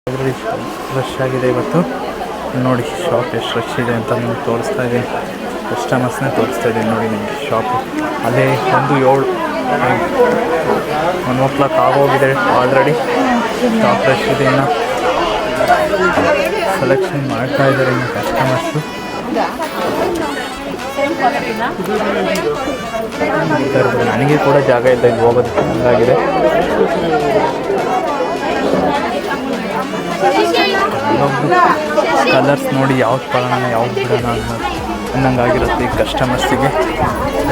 ಅದರಲ್ಲಿ ರಶ್ ಆಗಿದೆ ಇವತ್ತು. ನೋಡಿ ಶಾಪ್ ಎಷ್ಟು ರಶ್ ಇದೆ ಅಂತ ನಿಮ್ಗೆ ತೋರಿಸ್ತಾ ಇದ್ದೀನಿ. ಕಸ್ಟಮರ್ಸ್ನೇ ತೋರಿಸ್ತಾ ಇದ್ದೀನಿ ನೋಡಿ ನಿಮಗೆ ಶಾಪು. ಅಲ್ಲೇ 1 ಆಗೋಗಿದೆ ಆಲ್ರೆಡಿ. ಶಾಪ್ ರಶ್ ಇದೆ. ಇನ್ನು ಸೆಲೆಕ್ಷನ್ ಮಾಡ್ತಾ ಇದ್ದಾರೆ ಇನ್ನು ಕಸ್ಟಮರ್ಸು. ನನಗೆ ಕೂಡ ಜಾಗ ಇಲ್ಲ ಇಲ್ಲಿ ಹೋಗೋದಕ್ಕೆ, ಹಂಗಾಗಿದೆ. ಕಲರ್ಸ್ ನೋಡಿ ಯಾವ್ದು ತಗೊಳ್ಳೋಣ ಯಾವ್ದು ಬಿಡೋಣ ಅನ್ನಂಗಾಗಿರುತ್ತೆ ಈ ಕಸ್ಟಮರ್ಸಿಗೆ.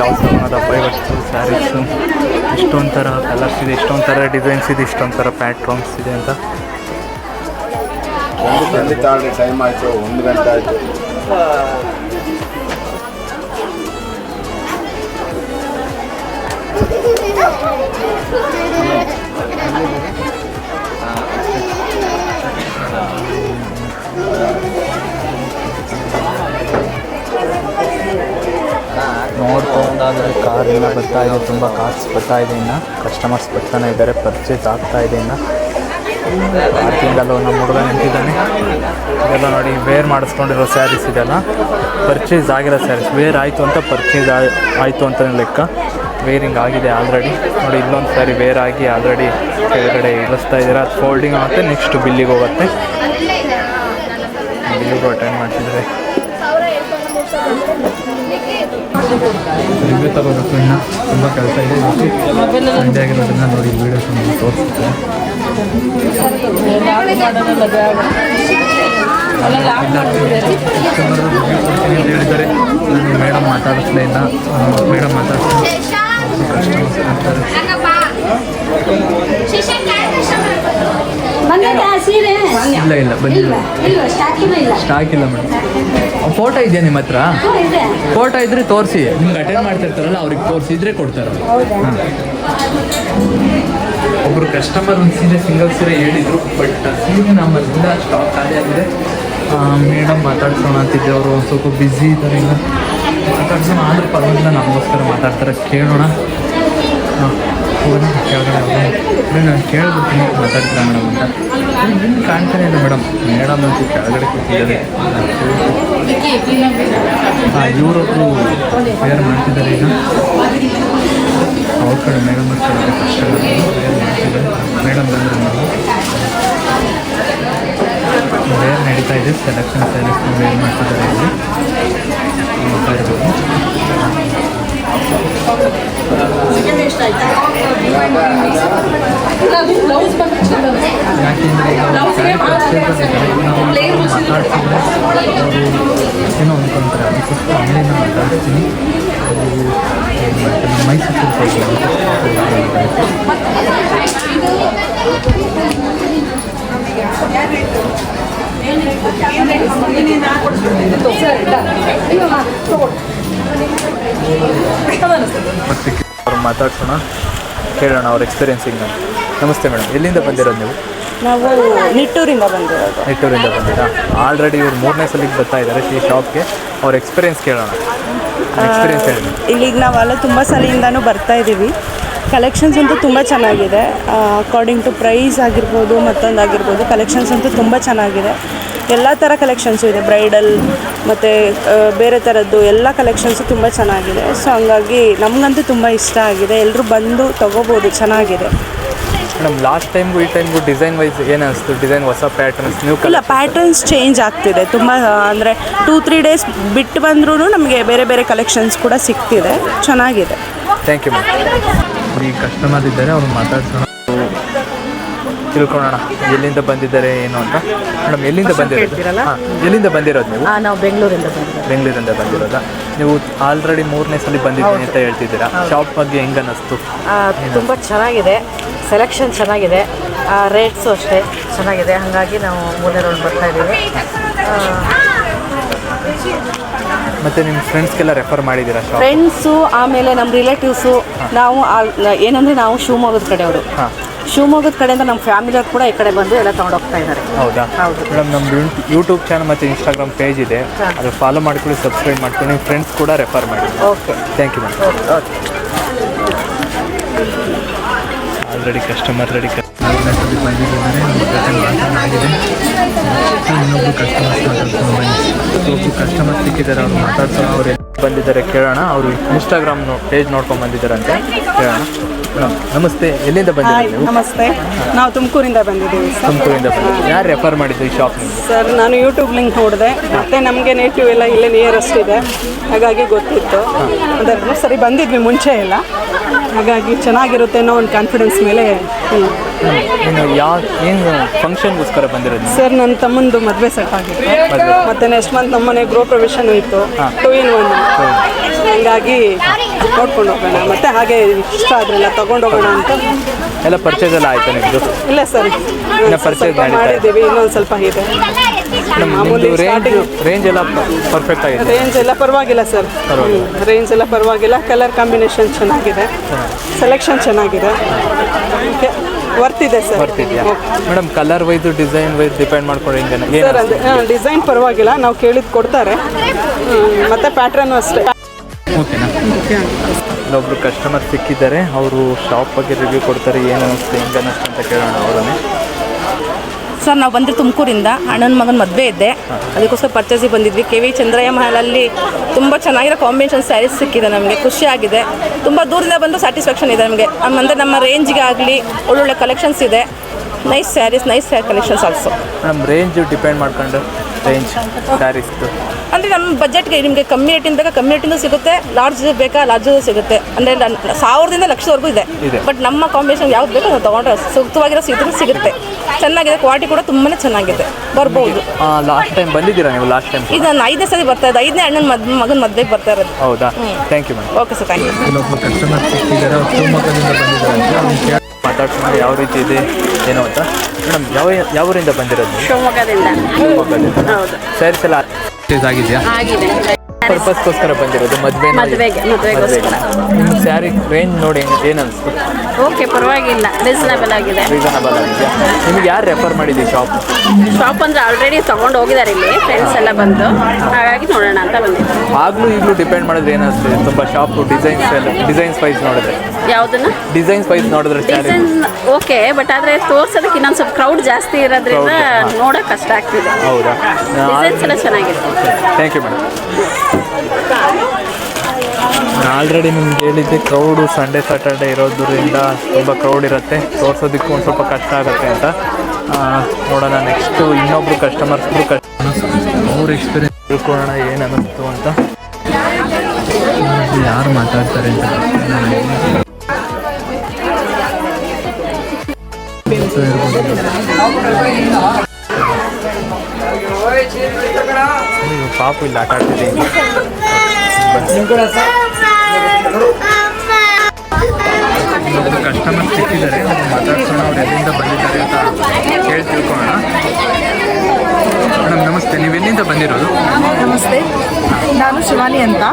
ಯಾವ್ದು ತಗೊಳೋದಪ್ಪ ಇವತ್ತು ಸ್ಯಾರೀಸು, ಇಷ್ಟೊಂದು ಥರ ಕಲರ್ಸ್ ಇದೆ, ಇಷ್ಟೊಂದು ಥರ ಡಿಸೈನ್ಸ್ ಇದೆ, ಇಷ್ಟೊಂದು ಥರ ಪ್ಯಾಟ್ರನ್ಸ್ ಇದೆ ಅಂತ. ಟೈಮ್ ಆಯಿತು, 1 ಗಂಟೆ ಆಯಿತು. ನೋಡ್ಕೊಂಡಾದರೆ ಕಾರೆಲ್ಲ ಬರ್ತಾ ಇದೆ, ತುಂಬ ಕಾರ್ಸ್ ಬರ್ತಾ ಇದೆ. ಇನ್ನು ಕಸ್ಟಮರ್ಸ್ ಬರ್ತಾನೆ ಇದ್ದಾರೆ, ಪರ್ಚೇಸ್ ಆಗ್ತಾ ಇದೆ. ಇನ್ನು ಪಾರ್ಕಿಂಗಲ್ಲೂ ನಮ್ಮ ಹುಡುಗ ನಿಂತಿದ್ದಾನೆ. ಇದೆಲ್ಲ ನೋಡಿ ವೇರ್ ಮಾಡಿಸ್ಕೊಂಡಿರೋ ಸ್ಯಾರೀಸ್ ಇದೆಲ್ಲ ಪರ್ಚೇಸ್ ಆಗಿರೋ ಸ್ಯಾರೀಸ್. ವೇರ್ ಆಯಿತು ಅಂತ ಪರ್ಚೇಸ್ ಆಯಿತು ಅಂತಲೇ ಲೆಕ್ಕ. ವೇರಿಂಗ್ ಆಗಿದೆ ಆಲ್ರೆಡಿ. ನೋಡಿ ಇಲ್ಲೊಂದು ಸ್ಯಾರಿ ವೇರ್ ಆಗಿ ಆಲ್ರೆಡಿ ಕೆಳಗಡೆ ಇಳಿಸ್ತಾ ಇದ್ದಾರೆ. ಅದು ಫೋಲ್ಡಿಂಗ್ ಆಗುತ್ತೆ, ನೆಕ್ಸ್ಟ್ ಬಿಲ್ಲಿಗೆ ಹೋಗುತ್ತೆ. ಬಿಲ್ಲಿಗೂ ಅಟೆಂಡ್ ಮಾಡ್ತಿದ್ದಾರೆ. ರಿವ್ಯೂ ತಗೋಬೇಕು, ಇನ್ನು ತುಂಬ ಕೆಲಸ ಇದೆ. ಸಂಡೇ ಆಗಿರೋದನ್ನ ನೋಡಿ ವೀಡಿಯೋಸ್ ತೋರಿಸುತ್ತೆ. ಹೇಳಿದ್ದಾರೆ ಮೇಡಮ್ ಮಾತಾಡಿಸ್ಲೇ ಇಲ್ಲ. ಮೇಡಮ್ ಮಾತಾಡ್ತಾರೆ, ಕಸ್ಟಮರ್ಸ್ ಅಂತಾರೆ. ಇಲ್ಲ ಬಂದಿಲ್ಲ, ಸ್ಟಾಕ್ ಇಲ್ಲ ಮೇಡಮ್. ಫೋಟೋ ಇದೆಯಾ ನಿಮ್ಮ ಹತ್ರ? ಫೋಟೋ ಇದ್ರೆ ತೋರಿಸಿ. ನಿಮ್ಗೆ ಅಟೆಂಡ್ ಮಾಡ್ತಿರ್ತಾರಲ್ಲ ಅವ್ರಿಗೆ ತೋರಿಸಿದ್ರೆ ಕೊಡ್ತಾರೆ. ಹಾಂ, ಒಬ್ಬರು ಕಸ್ಟಮರ್ ಒಂದು ಸಿಂಗಲ್ ಸೀರೆ ಹೇಳಿದರು, ಬಟ್ ಸೀರೆ ನಮ್ಮಲ್ಲಿಂದ ಸ್ಟಾಕ್ ಖಾಲಿ ಆಗಿದೆ. ಮೇಡಮ್ ಮಾತಾಡ್ಸೋಣ ಅಂತಿದ್ದೆ, ಅವರು ಒಂದು ಸ್ವಲ್ಪ ಬ್ಯುಸಿ ಇದ್ದಾರೆ. ಇಲ್ಲ ಮಾತಾಡ್ಸೋಣ ಆದರೂ ಪರವಾಗಿಲ್ಲ, ನಮಗೋಸ್ಕರ ಮಾತಾಡ್ತಾರೆ, ಕೇಳೋಣ. ಹಾಂ, ಕೆಳಗಡೆ ನಾನು ಕೇಳ್ಬಿಡ್ತೀನಿ ಮಾತಾಡ್ತೀರಾ ಮೇಡಮ್ ಅಂತ. ಏನು ಕಾಣ್ತಾನೆ ಇಲ್ಲ ಮೇಡಮ್. ಮೇಡಮ್ ಅಂತೂ ಕೆಳಗಡೆ ಕೂತಿದ್ದಾರೆ. ಹಾಂ, ಇವರೊಬ್ಬರು ವೇರ್ ಮಾಡ್ತಿದ್ದಾರೆ. ಈಗ ಅವ್ರ ಕಡೆ ಮೇಡಮ್ ಕೆಳಗಡೆ ಕಸ್ಟಮರ್ ವೇರ್ ಮಾಡ್ತಿದ್ದಾರೆ. ಮೇಡಮ್ ಬಂದರೆ ವೇರ್ ನಡೀತಾ ಇದೆ. ಸೆಲೆಕ್ಷನ್ ಸ್ಯಾರೀಸ್ನ ವೇರ್ ಮಾಡ್ತಿದ್ದಾರೆ. ಇಲ್ಲಿ ನೋಡ್ತಾ ಇರ್ಬೋದು. ಯಾಕೆಂದರೆ ಏನೋ ಅಂದ್ಕೊಂತಾರೆ, ಅದಕ್ಕೋಸ್ಕರ ಆನ್ಲೈನ್ ಮಾತಾಡ್ತೀನಿ. ಮೈಸೂರು ಮತ್ತೆ ಅವ್ರು ಮಾತಾಡ್ಸೋಣ, ಕೇಳೋಣ ಅವ್ರ ಎಕ್ಸ್ಪೀರಿಯನ್ಸ್ ಹಿಂಗೆ. ನಮಸ್ತೆ ಮೇಡಮ್, ಎಲ್ಲಿಂದ ಬಂದಿರೋದು ನೀವು? ನಾವು ನಿಟ್ಟೂರಿಂದ ಬಂದಿರೋದು. ನಿಟ್ಟೂರಿಂದ ಬಂದಿರಾ? ಆಲ್ರೆಡಿ ಇವ್ರು 3ನೇ ಸಲಿಗೆ ಬರ್ತಾ ಇದ್ದಾರೆ ಈ ಶಾಪ್ಗೆ. ಅವ್ರ ಎಕ್ಸ್ಪೀರಿಯನ್ಸ್ ಕೇಳೋಣ. ಎಕ್ಸ್ಪೀರಿಯನ್ಸ್ ಹೇಳಿ. ಇಲ್ಲಿಗೆ ನಾವೆಲ್ಲ ತುಂಬ ಸಲಿಂದನೂ ಬರ್ತಾ ಇದ್ದೀವಿ. ಕಲೆಕ್ಷನ್ಸ್ ಅಂತೂ ತುಂಬ ಚೆನ್ನಾಗಿದೆ. ಅಕಾರ್ಡಿಂಗ್ ಟು ಪ್ರೈಸ್ ಆಗಿರ್ಬೋದು, ಮತ್ತೊಂದಾಗಿರ್ಬೋದು, ಕಲೆಕ್ಷನ್ಸ್ ಅಂತೂ ತುಂಬ ಚೆನ್ನಾಗಿದೆ. ಎಲ್ಲ ಥರ ಕಲೆಕ್ಷನ್ಸು ಇದೆ, ಬ್ರೈಡಲ್ ಮತ್ತು ಬೇರೆ ಥರದ್ದು ಎಲ್ಲ ಕಲೆಕ್ಷನ್ಸು ತುಂಬ ಚೆನ್ನಾಗಿದೆ. ಸೊ ಹಂಗಾಗಿ ನಮಗಂತೂ ತುಂಬ ಇಷ್ಟ ಆಗಿದೆ. ಎಲ್ಲರೂ ಬಂದು ತೊಗೋಬೋದು, ಚೆನ್ನಾಗಿದೆ. ಮೇಡಮ್, ಲಾಸ್ಟ್ ಟೈಮ್ಗೂ ಈ ಟೈಮ್ಗೂ ಡಿಸೈನ್ ವೈಸ್ ಏನು ಅನಿಸ್ತು? ಡಿಸೈನ್ ಹೊಸ ಪ್ಯಾಟರ್ನ್ಸ್ ನೀವು? ಇಲ್ಲ, ಪ್ಯಾಟರ್ನ್ಸ್ ಚೇಂಜ್ ಆಗ್ತಿದೆ ತುಂಬ. ಅಂದರೆ 2-3 ಡೇಸ್ ಬಿಟ್ಟು ಬಂದ್ರೂ ನಮಗೆ ಬೇರೆ ಬೇರೆ ಕಲೆಕ್ಷನ್ಸ್ ಕೂಡ ಸಿಗ್ತಿದೆ, ಚೆನ್ನಾಗಿದೆ. Thank you madam. ಈ ಕಸ್ಟಮರ್ ಇದ್ದಾರೆ, ಅವ್ರು ಮಾತಾಡ್ಸೋಣ, ತಿಳ್ಕೊಳ್ಳೋಣ ಎಲ್ಲಿಂದ ಬಂದಿದ್ದಾರೆ ಏನು ಅಂತ. ಮೇಡಮ್, ಎಲ್ಲಿಂದ ಬಂದಿರೋದು? ಹಾಂ, ಎಲ್ಲಿಂದ ಬಂದಿರೋದು ನೀವು? ನಾವು ಬೆಂಗಳೂರಿಂದ ಬಂದಿರೋದಾ? ನೀವು ಆಲ್ರೆಡಿ 3ನೇ ಸಲ ಬಂದಿದ್ದೀನಿ ಅಂತ ಹೇಳ್ತಿದ್ದೀರಾ. ಶಾಪ್ ಬಗ್ಗೆ ಹೆಂಗೆ ಅನ್ನಿಸ್ತು? ತುಂಬ ಚೆನ್ನಾಗಿದೆ, ಸೆಲೆಕ್ಷನ್ ಚೆನ್ನಾಗಿದೆ, ರೇಟ್ಸು ಅಷ್ಟೇ ಚೆನ್ನಾಗಿದೆ. ಹಾಗಾಗಿ ನಾವು 3ನೇ ರೌಂಡ್ ಬರ್ತಾ ಇದ್ದೀವಿ. ಮತ್ತು ನಿಮ್ಮ ಫ್ರೆಂಡ್ಸ್ಗೆಲ್ಲ ರೆಫರ್ ಮಾಡಿದ್ದೀರಾ? ಫ್ರೆಂಡ್ಸು, ಆಮೇಲೆ ನಮ್ಮ ರಿಲೇಟಿವ್ಸು. ನಾವು ಏನಂದರೆ ನಾವು ಶಿವಮೊಗ್ಗದ ಕಡೆಯವರು. ಶಿವಮೊಗ್ಗದ ಕಡೆಯಿಂದ ನಮ್ಮ ಫ್ಯಾಮಿಲಿಯವ್ರು ಕೂಡ ಈ ಕಡೆ ಬಂದು ಎಲ್ಲ ತೊಗೊಂಡೋಗ್ತಾ ಇದ್ದಾರೆ. ಹೌದಾ? ಹೌದು ಮೇಡಮ್. ನಮ್ಮದು ಯೂಟ್ಯೂಬ್ ಚಾನಲ್ ಮತ್ತು ಇನ್ಸ್ಟಾಗ್ರಾಮ್ ಪೇಜ್ ಇದೆ, ಅದು ಫಾಲೋ ಮಾಡ್ಕೊಳ್ಳಿ, ಸಬ್ಸ್ಕ್ರೈಬ್ ಮಾಡ್ಕೊಳ್ಳಿ. ನಿಮ್ಮ ಫ್ರೆಂಡ್ಸ್ ಕೂಡ ರೆಫರ್ ಮಾಡಿ. Okay, thank you madam. Okay. Already customer ready ನಾಲ್ಕು ಬಂದಿದ್ದಾರೆ, ನಮ್ಮ ಜೊತೆ ಮಾತಾಡಲಾಗಿದೆ. ಇನ್ನೊಬ್ಬರು ಕಸ್ಟಮರ್ಸ್ ಮಾತಾಡ್ಕೊಂಡು ಬನ್ನಿ. ಒಬ್ಬರು ಕಸ್ಟಮರ್ ಸಿಕ್ಕಿದ್ದಾರೆ, ಅವ್ರು ಮಾತಾಡ್ತಾರೆ. ಅವ್ರು ಬಂದಿದ್ದಾರೆ ಕೇಳೋಣ. ಅವರು ಇನ್ಸ್ಟಾಗ್ರಾಮ್ ಪೇಜ್ ನೋಡ್ಕೊಂಡು ಬಂದಿದ್ದಾರಂತೆ, ಕೇಳೋಣ. ನಮಸ್ತೆ, ಎಲ್ಲಿಂದ ಬಂದಿದ್ದೀರಿ ನೀವು? ನಮಸ್ತೆ, ನಾವು ತುಮಕೂರಿಂದ ಬಂದಿದ್ದೀವಿ ಸರ್. ತುಮಕೂರಿಂದ ಬಂದಿದ್ದೀವಿ. ಯಾರು ರೆಫರ್ ಮಾಡಿದ್ದು ಈ ಶಾಪ್? ಸರ್, ನಾನು ಯೂಟ್ಯೂಬ್ ಲಿಂಕ್ ನೋಡಿದೆ, ಮತ್ತು ನಮಗೆ ನೇಟಿವ್ ಎಲ್ಲ ಇಲ್ಲೇ ನಿಯರೆಸ್ಟ್ ಇದೆ, ಹಾಗಾಗಿ ಗೊತ್ತಿತ್ತು. ಅದರ ಸರಿ ಬಂದಿದ್ವಿ ಮುಂಚೆ ಎಲ್ಲ, ಹಾಗಾಗಿ ಚೆನ್ನಾಗಿರುತ್ತೆ ಅನ್ನೋ ಒಂದು ಕಾನ್ಫಿಡೆನ್ಸ್ ಮೇಲೆ. ಏನು ಫಂಕ್ಷನ್ಗೋಸ್ಕರ ಬಂದಿರೋದು? ಸರ್, ನನ್ನ ತಮ್ಮಂದು ಮದುವೆ ಸೆಟ್ ಆಗಿತ್ತು, ಮತ್ತು ನೆಕ್ಸ್ಟ್ ಮಂತ್ ನಮ್ಮನೆ ಗೃಹ ಪ್ರವೇಶನೂ ಇತ್ತು, 2 in 1. ಹಂಗಾಗಿ ನೋಡ್ಕೊಂಡು ಹೋಗೋಣ, ಮತ್ತು ಹಾಗೆ ಇಷ್ಟ ಆದ್ರೆಲ್ಲ ತೊಗೊಂಡು ಹೋಗೋಣ ಅಂತ. ಎಲ್ಲ ಪರ್ಚೇಸ್ ಎಲ್ಲ ಆಯ್ತಾ ನಿಮ್ಮದು? ಇಲ್ಲ ಸರ್, ಪರ್ಚೇಸ್ ಮಾಡಿದ್ದೀವಿ, ಇನ್ನೊಂದು ಸ್ವಲ್ಪ ಇದೆ. ಮಾಮೂಲಿ ರೇಂಜ್ ಎಲ್ಲ ಪರ್ಫೆಕ್ಟ್ ಆಗಿದೆ? ರೇಂಜ್ ಎಲ್ಲ ಪರವಾಗಿಲ್ಲ ಸರ್, ರೇಂಜ್ ಎಲ್ಲ ಪರವಾಗಿಲ್ಲ. ಕಲರ್ ಕಾಂಬಿನೇಷನ್ ಚೆನ್ನಾಗಿದೆ, ಸೆಲೆಕ್ಷನ್ ಚೆನ್ನಾಗಿದೆ, ವರ್ತಿದೆ ಸರ್. ಬರ್ತಿದ್ಯಾ madam? Colour wise design wise depend ಮಾಡ್ಕೊಂಡು ಹಿಂಗೆ ಸರ್, ಅದೇ ಡಿಸೈನ್ ಪರವಾಗಿಲ್ಲ, ನಾವು ಕೇಳಿದ್ದು ಕೊಡ್ತಾರೆ, ಮತ್ತು ಪ್ಯಾಟ್ರನ್ನು ಅಷ್ಟೇ. ಓಕೆನಾ? ಇಲ್ಲೊಬ್ರು ಕಸ್ಟಮರ್ ಸಿಕ್ಕಿದ್ದಾರೆ, ಅವರು ಶಾಪ್ ಬಗ್ಗೆ ರಿವ್ಯೂ ಕೊಡ್ತಾರೆ. ಏನು ಅನ್ನಿಸ್ತು, ಹೆಂಗೆ ಅನ್ನಿಸ್ತು ಅಂತ ಕೇಳೋಣ ಅವರನ್ನೇ. ಸರ್, ನಾವು ಬಂದರೆ ತುಮಕೂರಿಂದ ಅಣ್ಣನ ಮಗನ ಮದುವೆ ಇದ್ದೆ, ಅದಕ್ಕೋಸ್ಕರ ಪರ್ಚೇಸಿಗೆ ಬಂದಿದ್ವಿ. ಕೆ ವಿ ಚಂದ್ರಯ್ಯ ಮಹಲಲ್ಲಿ ತುಂಬ ಚೆನ್ನಾಗಿರೋ ಕಾಂಬಿನೇಷನ್ ಸ್ಯಾರೀಸ್ ಸಿಕ್ಕಿದೆ, ನಮಗೆ ಖುಷಿಯಾಗಿದೆ. ತುಂಬ ದೂರದಿಂದ ಬಂದು ಸ್ಯಾಟಿಸ್ಫ್ಯಾಕ್ಷನ್ ಇದೆ ನಮಗೆ. ಅಂದರೆ ನಮ್ಮ ರೇಂಜ್ಗೆ ಆಗಲಿ ಒಳ್ಳೊಳ್ಳೆ ಕಲೆಕ್ಷನ್ಸ್ ಇದೆ, nice sarees, nice collections also. ನಮ್ಮ ರೇಂಜ್ ಡಿಪೆಂಡ್ ಮಾಡ್ಕೊಂಡು ರೇಂಜ್ ಸ್ಯಾರೀಸ್ದು ಅಂದರೆ ನಮ್ಮ ಬಜೆಟ್ಗೆ ನಿಮಗೆ ಕಮ್ಮಿ ರೇಟಿಂದ ಬೇಕಾ ಕಮ್ಮಿ ರೇಟಿಂದು ಸಿಗುತ್ತೆ, ಲಾರ್ಜ್ ಬೇಕಾ ಲಾರ್ಜ್ ಸಿಗುತ್ತೆ. ಅಂದರೆ 1000ದಿಂದ ಲಕ್ಷದವರೆಗೂ ಇದೆ. ಬಟ್ ನಮ್ಮ ಕಾಂಬಿನೇಷನ್ ಯಾವ್ದು ಬೇಕೋ ನಾವು ತೊಗೊಂಡ್ರೆ ಸೂಕ್ತವಾಗಿರೋ ಸಿಗುತ್ತೆ. ಚೆನ್ನಾಗಿದೆ, ಕ್ವಾಲಿಟಿ ಕೂಡ ತುಂಬಾ ಚೆನ್ನಾಗಿದೆ, ಬರ್ಬೋದು. ಲಾಸ್ಟ್ ಟೈಮ್ ಬಂದಿದ್ದೀರಾ ನೀವು? ಲಾಸ್ಟ್ ಟೈಮ್ ಇದು ನಾನು 5ನೇ ಸರಿ ಬರ್ತಾ ಇದ್ದೆ, 5ನೇ ಅಣ್ಣನ ಮಗನ ಮದುವೆಗೆ ಬರ್ತಾ ಇರೋದು. ಹೌದಾ? Thank you madam. Okay sir, thank you. ಇಲ್ಲೊಬ್ಬ ಕಸ್ಟಮರ್ ಸಿಕ್ಕಿದ್ದಾರೆ, ಅವ್ರು ಶಿವಮೊಗ್ಗದಿಂದ ಬಂದಿದ್ದಾರೆ. ಮಾತಾಡ್ಕೊಂಡು ಯಾವ ರೀತಿ ಇದೆ ಏನೋ ಅಂತ. ಮೇಡಮ್, ಯಾವ ಊರಿಂದ ಬಂದಿರೋದು? ಶಿವಮೊಗ್ಗದಿಂದ. ಹೌದು. ಸ್ಯಾರೀಸ್ ಎಲ್ಲ ಪರ್ಚೇಸ್ ಆಗಿದೆಯಾ? ಆಗಿದೆ. ಪರ್ಪಸ್ಗೋಸ್ಕರ ಬಂದಿರೋದು? ಮದುವೆಗೋಸ್ಕರ. ನಿಮ್ಮ ಸ್ಯಾರಿ ರೇಂಜ್ ನೋಡಿ ಏನು ಅನಿಸ್ತು? ಓಕೆ, ಪರವಾಗಿಲ್ಲ, ರೀಸನಬಲ್ ಆಗಿದೆ. ರೀಸನಬಲ್ ಆಗಿದೆಯಾ? ನಿಮ್ಗೆ ಯಾರು ರೆಫರ್ ಮಾಡಿದ್ದೀವಿ ಶಾಪ್ ಅಂದರೆ ಆಲ್ರೆಡಿ ತೊಗೊಂಡು ಹೋಗಿದ್ದಾರೆ ಇಲ್ಲಿ ಫ್ರೆಂಡ್ಸ್ ಎಲ್ಲ ಬಂದು, ಹಾಗಾಗಿ ನೋಡೋಣ ಅಂತ ಬಂದಿದ್ದೆ. ಆಗಲೂ ಈಗಲೂ ಡಿಪೆಂಡ್ ಮಾಡಿದ್ರೆ ಏನು ಅನಿಸ್ತದೆ? ತುಂಬ ಶಾಪು ಡಿಸೈನ್ಸ್ ವೈಸ್ ನೋಡಿದ್ರೆ, ಯಾವುದನ್ನ ಡಿಸೈನ್ಸ್ ವೈಸ್ ನೋಡಿದ್ರೆ ಡಿಸೈನ್ ಓಕೆ, ಬಟ್ ಆದರೆ ತೋರ್ಸೋದಕ್ಕೆ ಇನ್ನೊಂದು ಸ್ವಲ್ಪ ಕ್ರೌಡ್ ಜಾಸ್ತಿ ಇರೋದ್ರಿಂದ ನೋಡೋಕೆ ಕಷ್ಟ ಆಗ್ತಿದೆ. ಹೌದಾ? ಡಿಸೈನ್ಸ್ ಎಲ್ಲ ಚೆನ್ನಾಗಿದೆ. Thank you madam. ಆಲ್ರೆಡಿ ನಿಮ್ಗೆ ಹೇಳಿದ್ದೆ, ಕ್ರೌಡು ಸಂಡೇ ಸ್ಯಾಟರ್ಡೆ ಇರೋದ್ರಿಂದ ತುಂಬ ಕ್ರೌಡ್ ಇರುತ್ತೆ, ತೋರಿಸೋದಕ್ಕೂ ಒಂದು ಸ್ವಲ್ಪ ಕಷ್ಟ ಆಗುತ್ತೆ ಅಂತ. ನೋಡೋಣ, ನೆಕ್ಸ್ಟು ಇನ್ನೊಬ್ರು ಕಸ್ಟಮರ್ಸ್ಗಳು ಅವ್ರ ಎಕ್ಸ್ಪೀರಿಯನ್ಸ್ ತಿಳ್ಕೊಳ್ಳೋಣ ಏನು ಅನ್ನಿಸ್ತು ಅಂತ. ಯಾರು ಮಾತಾಡ್ತಾರೆ ಅಂತ ಪಾಪು ಇಲ್ಲಿ ಆಟ ಆಡ್ತಿದ್ದೀನಿ. ಕಸ್ಟಮರ್ ಸಿಕ್ಕಿದ್ದಾರೆ, ಅವ್ರು ಮಾತಾಡ್ಸೋಣ, ಅವ್ರು ಎಲ್ಲಿಂದ ಬಂದಿದ್ದಾರೆ ಅಂತ ಕೇಳಿ ತಿಳ್ಕೊಳ್ಳೋಣ. ಮೇಡಮ್ ನಮಸ್ತೆ, ನೀವು ಎಲ್ಲಿಂದ ಬಂದಿರೋದು? ನಮಸ್ತೆ, ನಾನು ಶಿವಾನಿ ಅಂತ.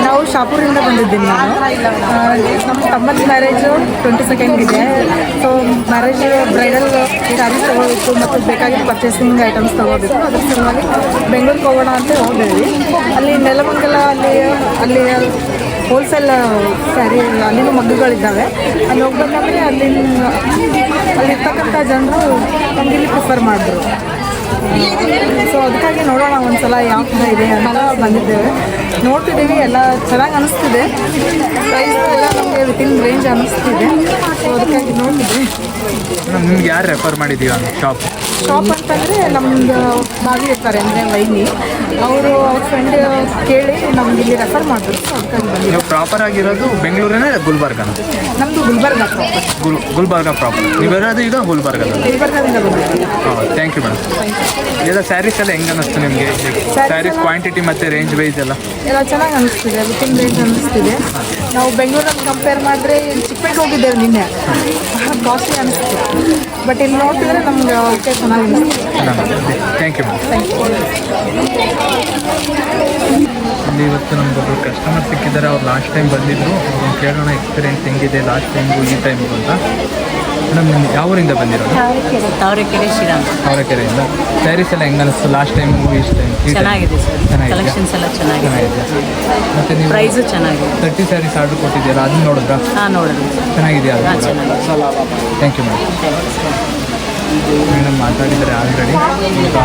ನಾವು ಶಾಪುರಿಂದ ಬಂದಿದ್ದೀನಿ. ನಮ್ಮ ತಮ್ಮದ ಮ್ಯಾರೇಜು 22nd ಇದೆ. ಸೊ ಮ್ಯಾರೇಜ್ ಬ್ರೈಡಲ್ ಸ್ಯಾರೀಸ್ ತೊಗೋಬೇಕು ಮತ್ತು ಬೇಕಾಗಿರೋ ಪರ್ಚೇಸಿಂಗ್ ಐಟಮ್ಸ್ ತೊಗೋಬೇಕು. ಅದ್ರ ಸಲುವಾಗಿ ಬೆಂಗಳೂರಿಗೆ ಹೋಗೋಣ ಅಂತ ಹೋಗಿದ್ವಿ. ಅಲ್ಲಿ ನೆಲಮಂಗಲ ಅಲ್ಲಿ ಹೋಲ್ಸೇಲ್ ಸ್ಯಾರಿ ಅಲ್ಲಿನೂ ಮಗ್ಗುಗಳಿದ್ದಾವೆ. ಅಲ್ಲಿ ಹೋಗಿ ಬಂದಾಗಲೇ ಅಲ್ಲಿರ್ತಕ್ಕಂಥ ಜನರು ನಮಗೆ ಇಲ್ಲಿ ಪ್ರಿಫರ್ ಮಾಡಿದ್ರು. ಸೊ ಅದಕ್ಕಾಗಿ ನೋಡೋಣ ಒಂದ್ಸಲ ಯಾವ ಥರ ಇದೆ ಅಂತ ಬಂದಿದ್ದೇವೆ. ನೋಡ್ತಿದ್ದೀವಿ, ಎಲ್ಲ ಚೆನ್ನಾಗಿ ಅನ್ನಿಸ್ತಿದೆ. ಪ್ರೈಸ್ ಎಲ್ಲ ನಮಗೆ ವಿತಿನ್ ರೇಂಜ್ ಅನ್ನಿಸ್ತಿದೆ. ಸೊ ಅದಕ್ಕಾಗಿ ನೋಡ್ತಿದ್ವಿ. ನಿಮ್ಗೆ ಯಾರು ರೆಫರ್ ಮಾಡಿದ್ದೀವಿ ಶಾಪ್ ಅಂತಂದರೆ ನಮ್ಮದು ಭಾವಿ ಇರ್ತಾರೆ, ಅಂದರೆ ವೈನಿ, ಅವರು ಅವ್ರ ಫ್ರೆಂಡ್ ಕೇಳಿ ನಮ್ಗೆ ಇಲ್ಲಿ ರೆಫರ್ ಮಾಡಿದ್ರು. ಸೊ ಅದಕ್ಕಾಗಿ ಬಂದಿದ್ದೀವಿ. ನೀವು ಪ್ರಾಪರ್ ಆಗಿರೋದು ಬೆಂಗಳೂರಿನ ಗುಲ್ಬರ್ಗನ? ನಮ್ಮದು ಗುಲ್ಬರ್ಗ ಗುಲ್ಬರ್ಗ ಪ್ರಾಪರ್. ನೀವಿರೋದು ಈಗ ಗುಲ್ಬರ್ಗದಲ್ಲಿ? ಗುಲ್ಬರ್ಗದಿಂದ ಬಂದಿದ್ದೀವಿ. ಹಾಂ, ಥ್ಯಾಂಕ್ ಯು ಮೇಡಮ್. ಎಲ್ಲ ಸ್ಯಾರೀಸ್ ಎಲ್ಲ ಹೆಂಗೆ ಅನ್ನಿಸ್ತು ನಿಮಗೆ? ಸ್ಯಾರೀಸ್ ಕ್ವಾಂಟಿಟಿ ಮತ್ತು ರೇಂಜ್ ವೈಸ್ ಎಲ್ಲ ಚೆನ್ನಾಗಿ ಅನ್ನಿಸ್ತಿದೆ, ವಿತಿನ್ ರೇಂಜ್ ಅನ್ನಿಸ್ತಿದೆ. ನಾವು ಬೆಂಗಳೂರಲ್ಲಿ ಕಂಪೇರ್ ಮಾಡಿದ್ರೆ ಚಿಕ್ಕಪೇಟೆ ಹೋಗಿದ್ದೇವೆ ನಿನ್ನೆ, ಕಾಸ್ಟ್ಲಿ ಅನ್ನಿಸ್ತಿದೆ. ಬಟ್ ಇಲ್ಲಿ ನೋಡ್ತಿದ್ರೆ ನಮ್ಗೆ ಓಕೆ, ಚೆನ್ನಾಗಿ ಅನ್ನಿಸ್ತಿದೆ. Thank you madam. ಇಲ್ಲಿ ಇವತ್ತು ನಮಗೊಬ್ಬರು ಕಸ್ಟಮರ್ ಸಿಕ್ಕಿದ್ದಾರೆ, ಅವ್ರು ಲಾಸ್ಟ್ ಟೈಮ್ ಬಂದಿದ್ದರು. ಅವ್ರನ್ನ ಕೇಳೋಣ ಎಕ್ಸ್ಪೀರಿಯೆನ್ಸ್ ಹೆಂಗಿದೆ ಲಾಸ್ಟ್ ಟೈಮ್ಗೂ ಈ ಟೈಮ್ಗೂ ಅಂತ. ಮೇಡಮ್ ಯಾವ ಊರಿಂದ ಬಂದಿರೋದು? ತಾವರೆಕೆರೆ ಶ್ರೀರಾಮ್. ಅವರಕೆರೆಯಿಂದ. ಸ್ಯಾರೀಸ್ ಎಲ್ಲ ಹೆಂಗೆ ಅನಿಸ್ತು ಲಾಸ್ಟ್ ಟೈಮ್ ಇಷ್ಟು ಟೈಮ್? ಚೆನ್ನಾಗಿದೆ ಸರ್, ಚೆನ್ನಾಗಿದೆ. ಕಲೆಕ್ಷನ್ಸ್ ಎಲ್ಲ ಚೆನ್ನಾಗಿದೆ, ಮತ್ತು ನೀವು ಪ್ರೈಸು ಚೆನ್ನಾಗಿದೆ. 30 ಸ್ಯಾರೀಸ್ ಆರ್ಡ್ರ್ ಕೊಟ್ಟಿದ್ದೀರಾ, ಅದನ್ನ ನೋಡಿದ್ರಾ? ಹಾಂ ನೋಡಿದ್ವಿ. ಚೆನ್ನಾಗಿದೆಯಾ? ಹಾಂ ಚೆನ್ನಾಗಿದೆ. Thank you madam. ಮೇಡಮ್ ಮಾತಾಡಿದರೆ ಆಲ್ರೆಡಿ. ಈಗ